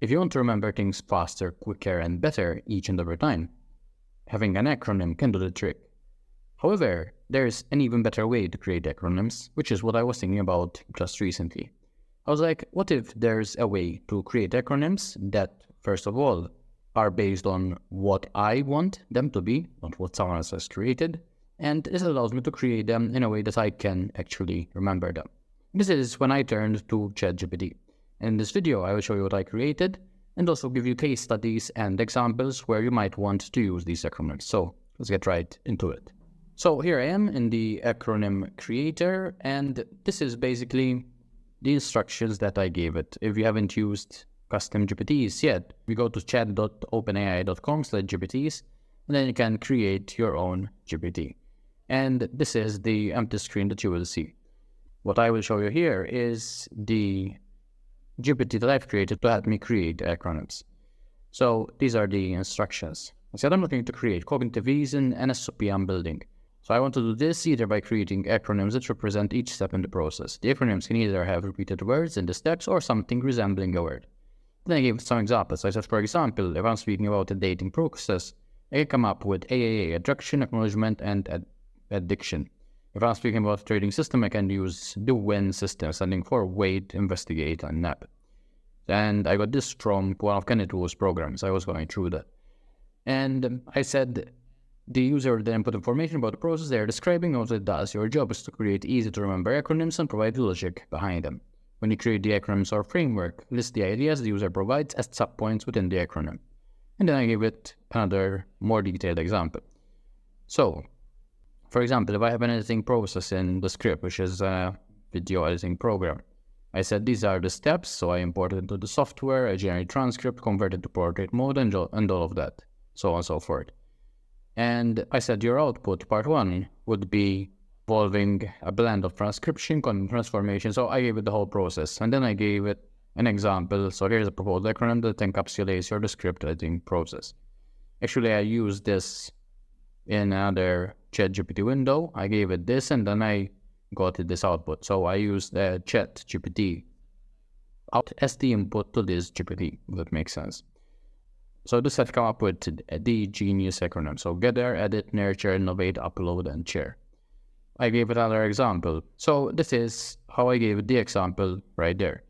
If you want to remember things faster, quicker, and better each and every time, having an acronym can do the trick. However, there's an even better way to create acronyms, which is what I was thinking about just recently. I was like, what if there's a way to create acronyms that, first of all, are based on what I want them to be, not what someone else has created, and this allows me to create them in a way that I can actually remember them. This is when I turned to ChatGPT. In this video, I will show you what I created and also give you case studies and examples where you might want to use these acronyms. So let's get right into it. So here I am in the acronym creator, and this is basically the instructions that I gave it. If you haven't used custom GPTs yet, we go to chat.openai.com/GPTs, and then you can create your own GPT. And this is the empty screen that you will see. What I will show you here is the GPT that I've created to help me create acronyms. So these are the instructions. I said I'm looking to create cognitive reason and SOP I'm building. So I want to do this either by creating acronyms that represent each step in the process. The acronyms can either have repeated words in the steps or something resembling a word. Then I gave some examples. I said, for example, if I'm speaking about a dating process, I can come up with AAA, attraction, acknowledgement, and addiction. If I'm speaking about a trading system, I can use the WIN system, standing for wait, investigate, and nap. And I got this from one of Kennedy's programs. I was going through that. And I said, the user then input information about the process they're describing what it does. Your job is to create easy to remember acronyms and provide the logic behind them. When you create the acronyms or framework, list the ideas the user provides as subpoints within the acronym. And then I gave it another more detailed example. So, for example, if I have an editing process in the script, which is a video editing program, I said these are the steps, so I import it into the software, I generate transcript, convert it to portrait mode, and all of that, so on and so forth. And I said your output, part 1, would be involving a blend of transcription, content transformation, so I gave it the whole process, and then I gave it an example. So here's a proposed acronym that encapsulates your script editing process. Actually, I used this in another ChatGPT window. I gave it this, and then I got this output. So I used the ChatGPT out as the input to this GPT, if that makes sense. So this had come up with the genius acronym. So gather, edit, nurture, innovate, upload, and share. I gave it another example. So this is how I gave the example right there.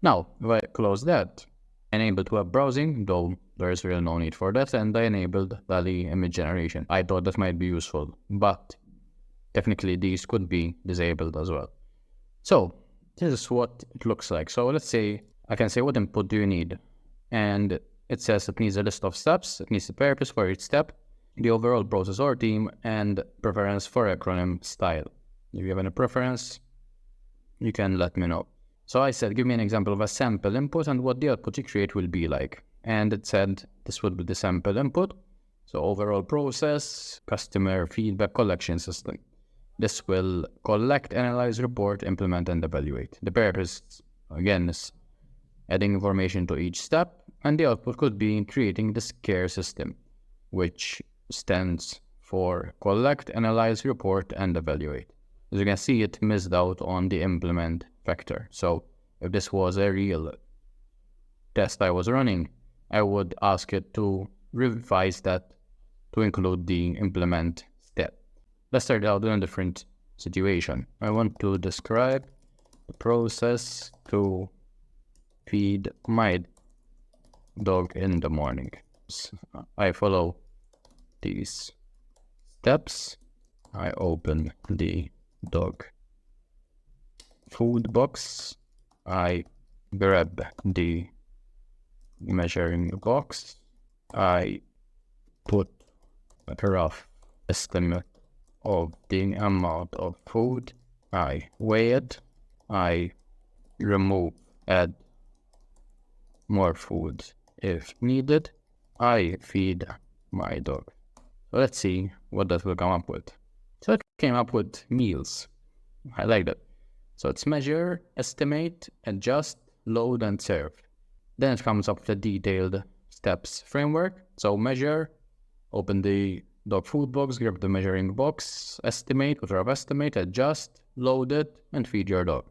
Now, if I close that, I enabled web browsing, though there is really no need for that, and I enabled DALL-E image generation. I thought that might be useful, but technically these could be disabled as well. So this is what it looks like. So let's say I can say, what input do you need? And it says it needs a list of steps, it needs a purpose for each step, the overall process or team, and preference for acronym style. If you have any preference, you can let me know. So I said, give me an example of a sample input and what the output you create will be like. And it said this would be the sample input. So overall process, customer feedback collection system. This will collect, analyze, report, implement, and evaluate. The purpose, again, is adding information to each step. And the output could be creating the SCARE system, which stands for collect, analyze, report, and evaluate. As you can see, it missed out on the implement factor. So if this was a real test I was running, I would ask it to revise that to include the implement step. Let's start out in a different situation. I want to describe the process to feed my dog in the morning. I follow these steps. I open the dog food box. I grab the measuring box. I put a rough estimate of the amount of food. I weigh it. I add more food if needed. I feed my dog. So let's see what that will come up with. So it came up with meals. I like that. So it's measure, estimate, adjust, load, and serve. Then it comes up with a detailed steps framework. So measure, open the dog food box, grab the measuring box, estimate, put a rough estimate, adjust, load it, and feed your dog.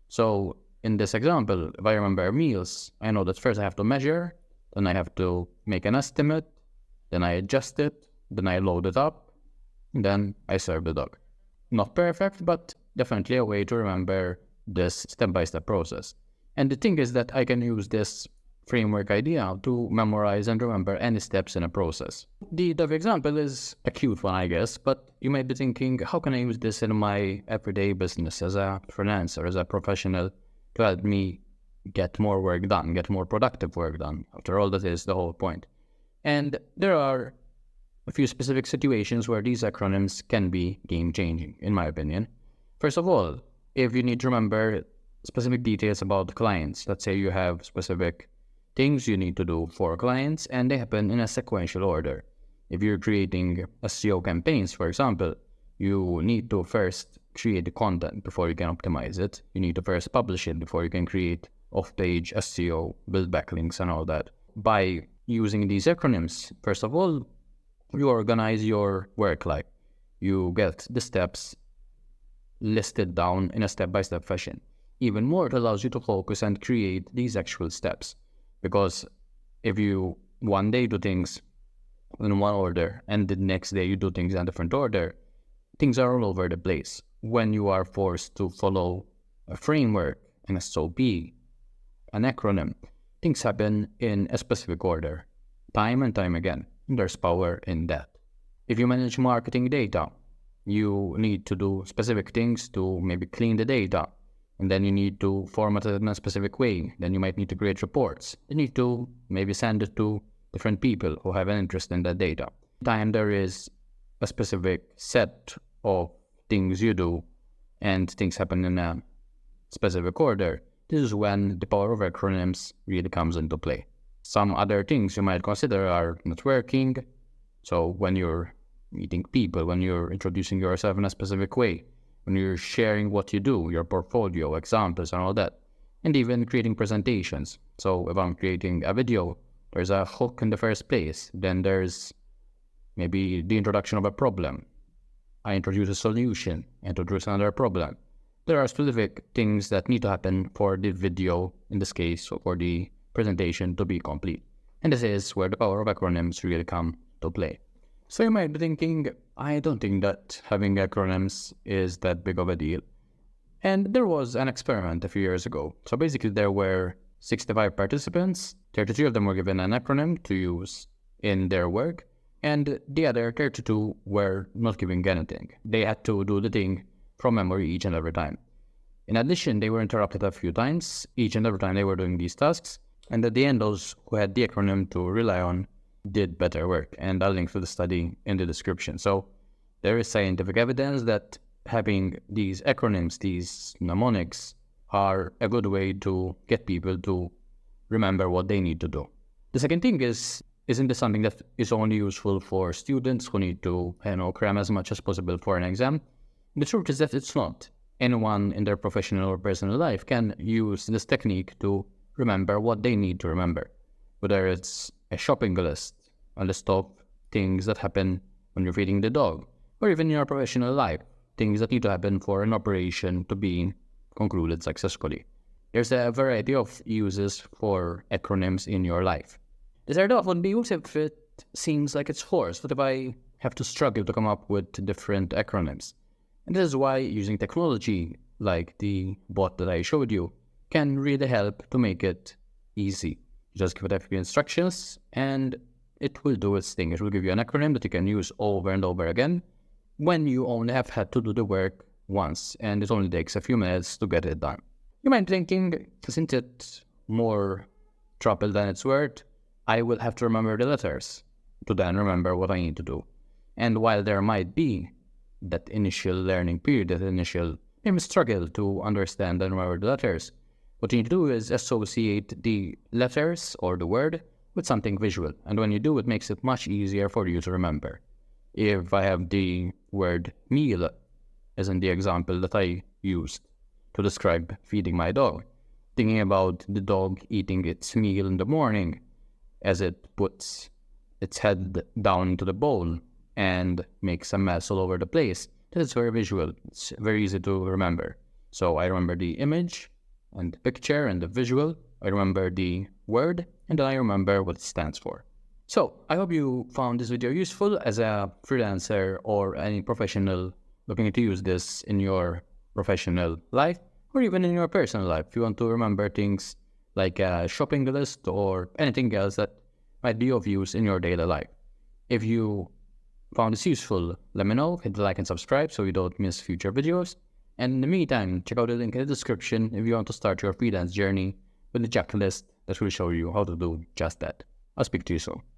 So in this example, if I remember meals, I know that first I have to measure, then I have to make an estimate, then I adjust it, then I load it up, and then I serve the dog. Not perfect, but definitely a way to remember this step-by-step process. And the thing is that I can use this framework idea to memorize and remember any steps in a process. The dog example is a cute one, I guess, but you might be thinking, how can I use this in my everyday business as a freelancer, as a professional, to help me get more work done, get more productive work done? After all, that is the whole point. And there are a few specific situations where these acronyms can be game-changing, in my opinion. First of all, if you need to remember specific details about clients, let's say you have specific things you need to do for clients and they happen in a sequential order. If you're creating SEO campaigns, for example, you need to first create the content before you can optimize it. You need to first publish it before you can create off-page SEO, build backlinks and all that. By using these acronyms, first of all, you organize your work life. You get the steps listed down in a step-by-step fashion. Even more, it allows you to focus and create these actual steps. Because if you one day do things in one order and the next day you do things in a different order, things are all over the place. When you are forced to follow a framework, an SOP, an acronym, things happen in a specific order, time and time again. There's power in that. If you manage marketing data, you need to do specific things to maybe clean the data. And then you need to format it in a specific way. Then you might need to create reports. You need to maybe send it to different people who have an interest in that data. Time there is a specific set of things you do and things happen in a specific order. This is when the power of acronyms really comes into play. Some other things you might consider are networking. So when you're meeting people, when you're introducing yourself in a specific way, when you're sharing what you do, your portfolio, examples and all that, and even creating presentations. So if I'm creating a video, there's a hook in the first place, then there's maybe the introduction of a problem. I introduce a solution, introduce another problem. There are specific things that need to happen for the video, in this case, or for the presentation to be complete. And this is where the power of acronyms really come to play. So you might be thinking, I don't think that having acronyms is that big of a deal. And there was an experiment a few years ago. So basically there were 65 participants, 33 of them were given an acronym to use in their work, and the other 32 were not given anything. They had to do the thing from memory each and every time. In addition, they were interrupted a few times, each and every time they were doing these tasks, and at the end those who had the acronym to rely on did better work, and I'll link to the study in the description. So there is scientific evidence that having these acronyms, these mnemonics, are a good way to get people to remember what they need to do. The second thing is, isn't this something that is only useful for students who need to, cram as much as possible for an exam? The truth is that it's not. Anyone in their professional or personal life can use this technique to remember what they need to remember. Whether it's a shopping list, a list of things that happen when you're feeding the dog, or even in your professional life, things that need to happen for an operation to be concluded successfully. There's a variety of uses for acronyms in your life. This idea often be used if it seems like it's forced, but if I have to struggle to come up with different acronyms. And this is why using technology, like the bot that I showed you, can really help to make it easy. You just give it a few instructions and it will do its thing. It will give you an acronym that you can use over and over again when you only have had to do the work once, and it only takes a few minutes to get it done. You might be thinking, isn't it more trouble than it's worth? I will have to remember the letters to then remember what I need to do. And while there might be that initial learning period, that initial maybe struggle to understand and remember the letters, what you need to do is associate the letters or the word with something visual. And when you do, it makes it much easier for you to remember. If I have the word meal, as in the example that I used to describe feeding my dog, thinking about the dog eating its meal in the morning as it puts its head down into the bowl and makes a mess all over the place, that is very visual. It's very easy to remember. So I remember the image, and the picture and the visual. I remember the word, and then I remember what it stands for. So I hope you found this video useful as a freelancer or any professional looking to use this in your professional life or even in your personal life. If you want to remember things like a shopping list or anything else that might be of use in your daily life. If you found this useful, let me know, hit the like and subscribe so you don't miss future videos. And in the meantime, check out the link in the description if you want to start your freelance journey with the checklist that will show you how to do just that. I'll speak to you soon.